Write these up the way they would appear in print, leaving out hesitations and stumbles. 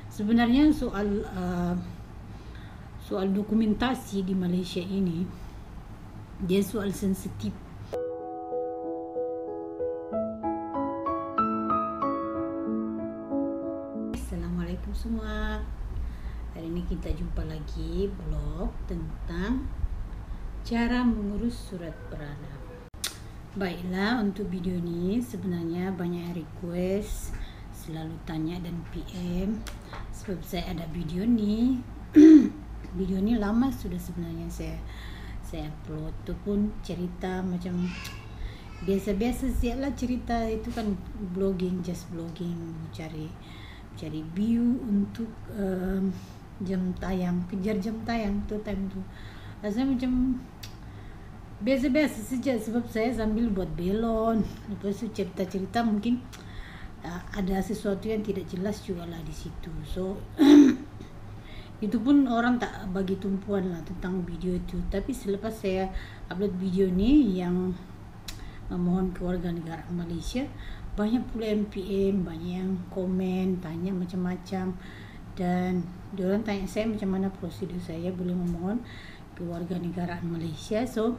Sebenarnya soal dokumentasi di Malaysia ini dia soal sensitif. Assalamualaikum semua. Hari ini kita jumpa lagi blog tentang cara mengurus surat beranak. Baiklah, untuk video ini sebenarnya banyak request, selalu tanya dan PM. Sebab saya ada video ni video ni lama sudah sebenarnya saya upload. Tu pun cerita macam biasa-biasa sialah, cerita itu kan blogging, just blogging, cari view untuk jam tayang, kejar jam tayang tu, time tu rasanya macam biasa-biasa saja. Sebab saya sambil buat belon, lepas tu cerita-cerita, mungkin ada sesuatu yang tidak jelas juga lah di situ. So itu pun orang tak bagi tumpuan lah tentang video itu. Tapi selepas saya upload video ni yang memohon kewarganegaraan Malaysia, banyak pula yang PM, banyak yang komen, tanya macam-macam. Dan diorang tanya saya macam mana prosedur saya boleh memohon kewarganegaraan Malaysia. So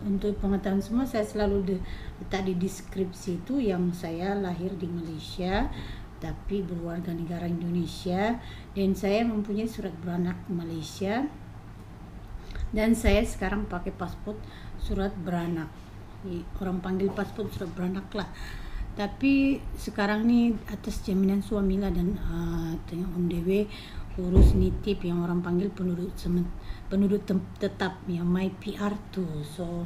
untuk pengetahuan semua, saya selalu letak di deskripsi itu yang saya lahir di Malaysia tapi berwarga negara Indonesia, dan saya mempunyai surat beranak Malaysia, dan saya sekarang pakai pasport surat beranak. Orang panggil pasport surat beranak lah, tapi sekarang ni atas jaminan suami lah, dan tengah on the way urus nitip yang orang panggil penduduk tetap, yang my PR tu. So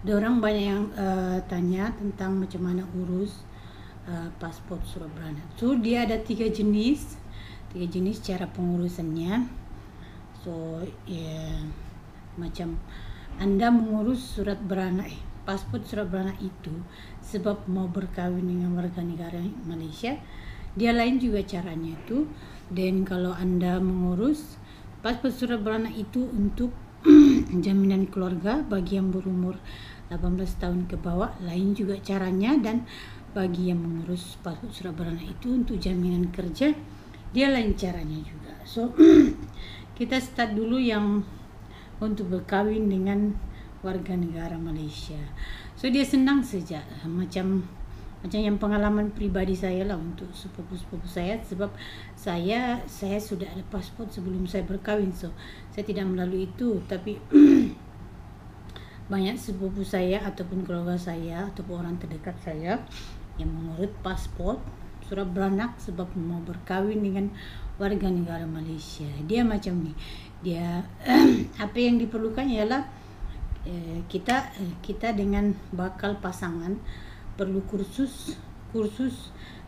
orang banyak yang tanya tentang macam mana urus pasport surat beranak. So dia ada tiga jenis cara pengurusannya. So macam anda mengurus surat beranak pasport surat beranak itu sebab mau berkahwin dengan warga negara Malaysia, dia lain juga caranya itu. Dan kalau anda mengurus pasport surat beranak itu untuk jaminan keluarga bagi yang berumur 18 tahun ke bawah, lain juga caranya. Dan bagi yang mengurus pasport surat beranak itu untuk jaminan kerja, dia lain caranya juga. So kita start dulu yang untuk berkahwin dengan warga negara Malaysia. So dia senang saja, macam yang pengalaman pribadi saya lah untuk sepupu-sepupu saya. Sebab saya sudah ada pasport sebelum saya berkahwin, so saya tidak melalui itu. Tapi banyak sepupu saya ataupun keluarga saya ataupun orang terdekat saya yang mengurus pasport surat beranak sebab mau berkahwin dengan warga negara Malaysia. Dia macam ni, dia apa yang diperlukan ialah kita dengan bakal pasangan perlu kursus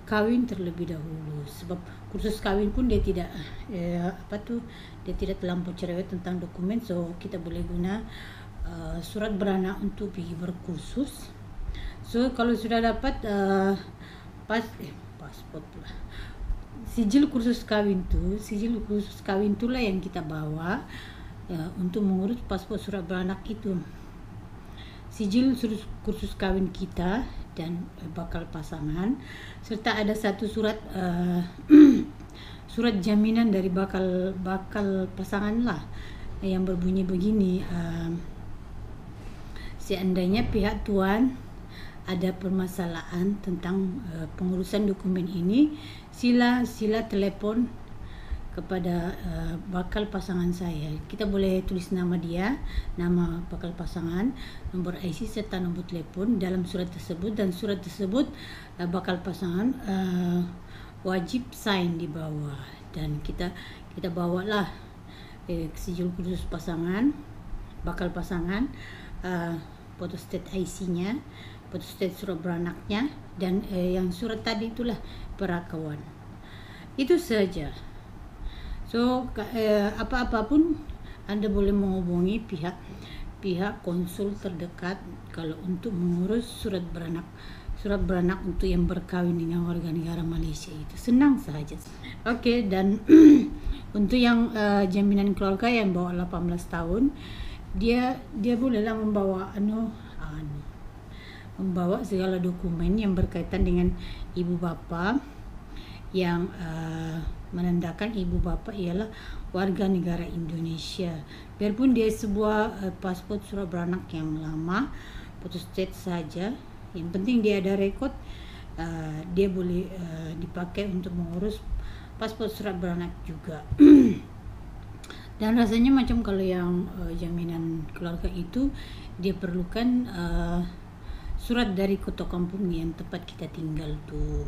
kahwin terlebih dahulu. Sebab kursus kahwin pun dia tidak dia tidak terlampau cerewet tentang dokumen. So kita boleh guna surat beranak untuk pergi berkursus. So kalau sudah dapat pasport pula, sijil kursus kahwin itulah yang kita bawa untuk mengurus pasport surat beranak itu. Sijil kursus kahwin kita dan bakal pasangan, serta ada satu surat surat jaminan dari bakal pasangan lah, yang berbunyi begini: seandainya pihak tuan ada permasalahan tentang pengurusan dokumen ini, sila telefon kepada bakal pasangan saya. Kita boleh tulis nama dia, nama bakal pasangan, nombor IC serta nombor telefon dalam surat tersebut. Dan surat tersebut bakal pasangan wajib sign di bawah. Dan kita bawalah sijil kursus pasangan, bakal pasangan, photostat IC-nya, photostat surat beranaknya, dan yang surat tadi itulah perakawan. Itu saja. So apa-apa pun Anda boleh menghubungi pihak konsul terdekat kalau untuk mengurus surat beranak untuk yang berkahwin dengan warga negara Malaysia. Itu senang sahaja. Okey, dan untuk yang jaminan keluarga yang bawah 18 tahun, dia bolehlah membawa membawa segala dokumen yang berkaitan dengan ibu bapa yang menandakan ibu bapa ialah warga negara Indonesia. Biarpun dia sebuah paspor surat beranak yang lama, photostat saja, yang penting dia ada rekod, dia boleh dipakai untuk mengurus paspor surat beranak juga. Dan rasanya macam kalau yang jaminan keluarga itu dia perlukan surat dari kota kampung yang tempat kita tinggal tuh.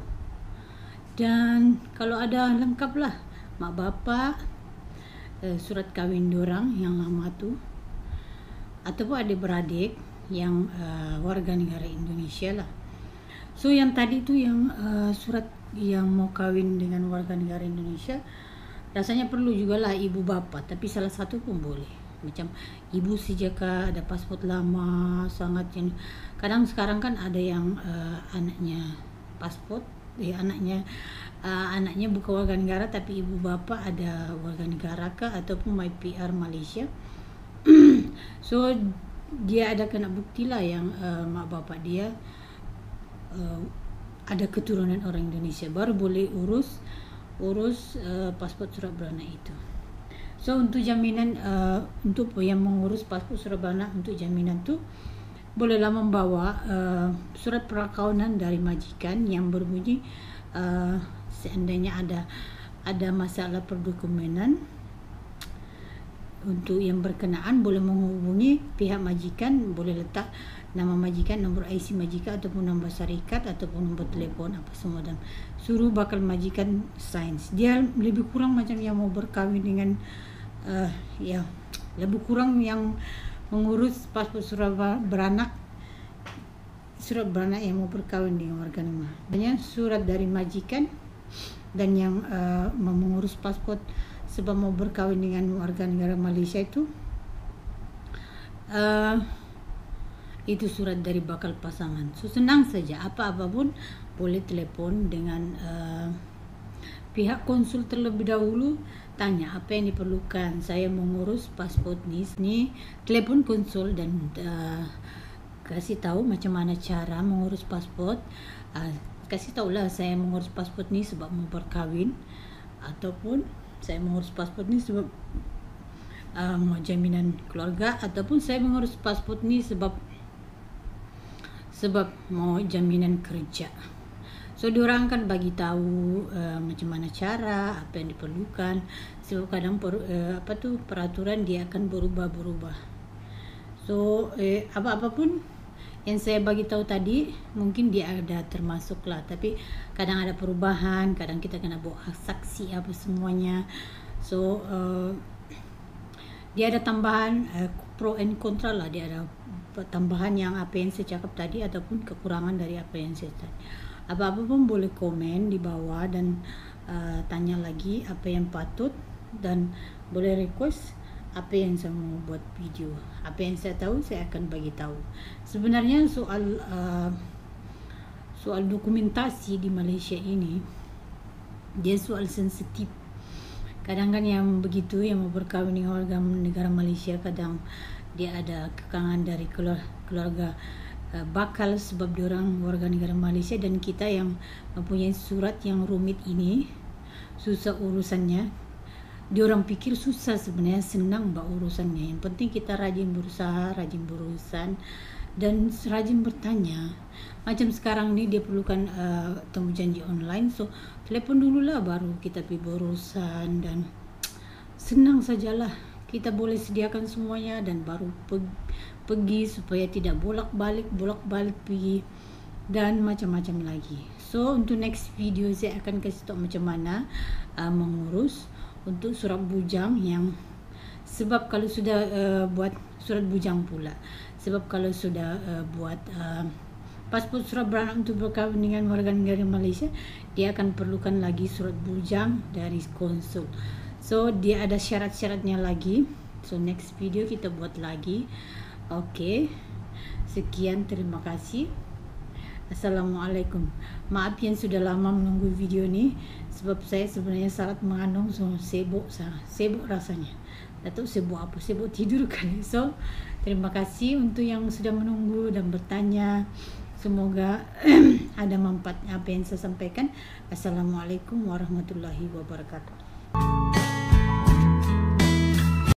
Dan kalau ada lengkap lah mak bapak, surat kawin dorang yang lama tuh, ataupun adik-beradik yang warga negara Indonesia lah. So yang tadi tu yang surat yang mau kawin dengan warga negara Indonesia, rasanya perlu juga lah ibu bapa, tapi salah satu pun boleh. Macam ibu sejaka ada paspor lama sangat, yang kadang sekarang kan ada yang anaknya paspor, anaknya bukan warga negara tapi ibu bapa ada warga negara kah ataupun my PR Malaysia. So dia ada kena bukti lah yang mak bapak dia ada keturunan orang Indonesia, baru boleh urus paspor surat beranak itu. So untuk jaminan untuk yang mengurus paspor surat beranak, untuk jaminan tu bolehlah membawa surat perkahwinan dari majikan yang berbunyi seandainya ada masalah perdokumenan. Untuk yang berkenaan boleh menghubungi pihak majikan, boleh letak nama majikan, nombor IC majikan ataupun nombor syarikat ataupun nombor telefon apa semua, dan suruh bakal majikan sign. Dia lebih kurang macam yang mau berkahwin dengan ya lebih kurang yang mengurus paspor surat beranak yang mau berkahwin dengan warga negara. Banyak surat dari majikan dan yang mengurus paspor sebab mau berkahwin dengan warga negara Malaysia itu surat dari bakal pasangan. So senang saja, apa-apa pun boleh telefon dengan pihak konsul terlebih dahulu, tanya apa yang diperlukan. Saya mengurus paspor ni, telepon konsul dan kasih tahu macam mana cara mengurus paspor. Kasih tahulah saya mengurus paspor ni sebab mau berkahwin, ataupun saya mengurus paspor ni sebab mau jaminan keluarga, ataupun saya mengurus paspor ni sebab mau jaminan kerja. So diorang kan bagi tahu macam mana cara, apa yang diperlukan, sebab kadang peraturan dia akan berubah-berubah. So apa-apa pun yang saya bagi tahu tadi mungkin dia ada termasuk lah, tapi kadang ada perubahan, kadang kita kena bawa saksi apa semuanya. So dia ada tambahan pro and kontra lah, dia ada tambahan yang apa yang saya cakap tadi ataupun kekurangan dari apa yang saya tadi. Apa-apa pun boleh komen di bawah dan tanya lagi apa yang patut, dan boleh request apa yang saya mau buat video. Apa yang saya tahu saya akan bagi tahu. Sebenarnya soal dokumentasi di Malaysia ini dia soal sensitif. Kadang kan yang begitu yang mau berkahwin dengan warga negara Malaysia, kadang dia ada kekangan dari keluarga bakal sebab diorang warga negara Malaysia, dan kita yang mempunyai surat yang rumit ini susah urusannya. Diorang pikir susah, sebenarnya senang urusannya. Yang penting kita rajin berusaha, rajin berurusan, dan rajin bertanya. Macam sekarang ni dia perlukan temu janji online, so telepon dululah baru kita pergi berurusan, dan senang sajalah. Kita boleh sediakan semuanya dan baru pergi supaya tidak bolak-balik pergi dan macam-macam lagi. So untuk next video saya akan kasih tahu macam mana mengurus untuk surat bujang, yang sebab kalau sudah buat surat bujang pula, sebab kalau sudah buat paspor surat beranak untuk berkahwin dengan warga negara Malaysia, dia akan perlukan lagi surat bujang dari konsul. So dia ada syarat-syaratnya lagi. So next video kita buat lagi. Okay, sekian, terima kasih. Assalamualaikum. Maaf yang sudah lama menunggu video ni, sebab saya sebenarnya sangat mengandung, so sibuk rasanya. Tak tahu sibuk apa, sibuk tidur kali. So terima kasih untuk yang sudah menunggu dan bertanya. Semoga ada manfaatnya apa yang saya sampaikan. Assalamualaikum warahmatullahi wabarakatuh.